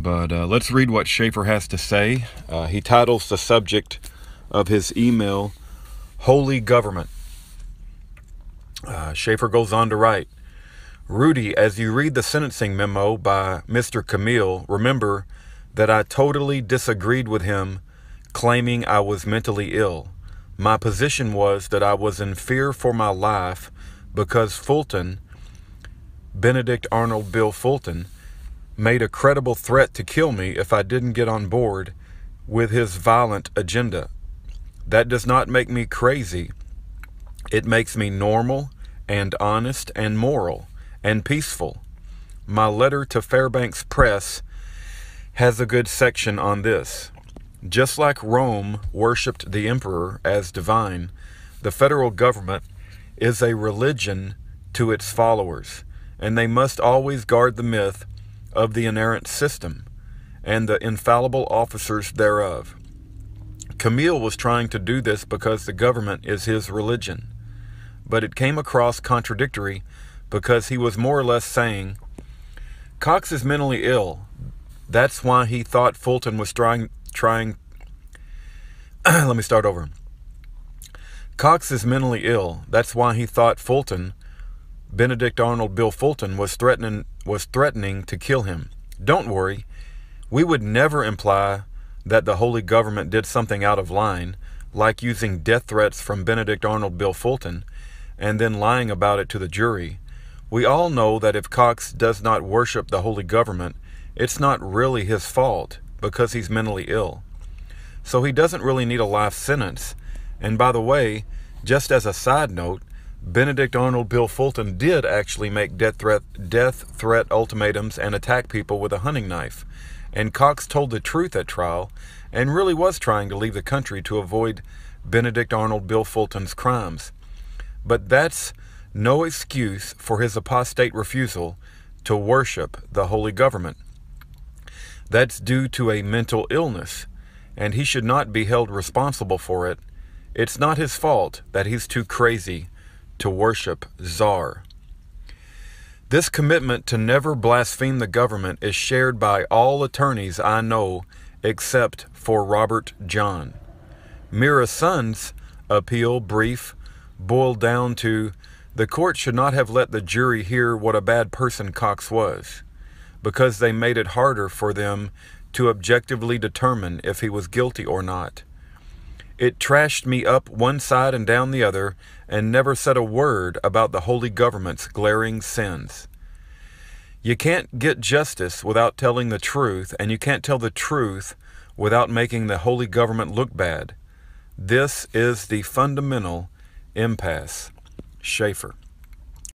but let's read what Schaeffer has to say. He titles the subject of his email, Holy Government. Schaeffer goes on to write, Rudy, as you read the sentencing memo by Mr. Camille, remember that I totally disagreed with him claiming I was mentally ill. My position was that I was in fear for my life because Fulton, Benedict Arnold Bill Fulton, made a credible threat to kill me if I didn't get on board with his violent agenda. That does not make me crazy. It makes me normal and honest and moral and peaceful. My letter to Fairbanks Press has a good section on this. Just like Rome worshipped the emperor as divine, the federal government is a religion to its followers, and they must always guard the myth of the inerrant system and the infallible officers thereof. Camille was trying to do this because the government is his religion, but it came across contradictory because he was more or less saying, Cox is mentally ill. That's why he thought Fulton was trying let me start over. Cox is mentally ill. That's why he thought Fulton, Benedict Arnold Bill Fulton, was threatening to kill him. Don't worry. We would never imply that the Holy Government did something out of line, like using death threats from Benedict Arnold Bill Fulton and then lying about it to the jury. We all know that if Cox does not worship the Holy Government, it's not really his fault because he's mentally ill. So he doesn't really need a life sentence. And by the way, just as a side note, Benedict Arnold Bill Fulton did actually make death threat ultimatums and attack people with a hunting knife. And Cox told the truth at trial and really was trying to leave the country to avoid Benedict Arnold Bill Fulton's crimes. But that's no excuse for his apostate refusal to worship the Holy Government. That's due to a mental illness, and he should not be held responsible for it. It's not his fault that he's too crazy to worship Tsar. This commitment to never blaspheme the government is shared by all attorneys I know except for Robert John. Mira's son's appeal brief boiled down to, the court should not have let the jury hear what a bad person Cox was, because they made it harder for them to objectively determine if he was guilty or not. It trashed me up one side and down the other and never said a word about the Holy Government's glaring sins. You can't get justice without telling the truth, and you can't tell the truth without making the Holy Government look bad. This is the fundamental impasse. Schaeffer.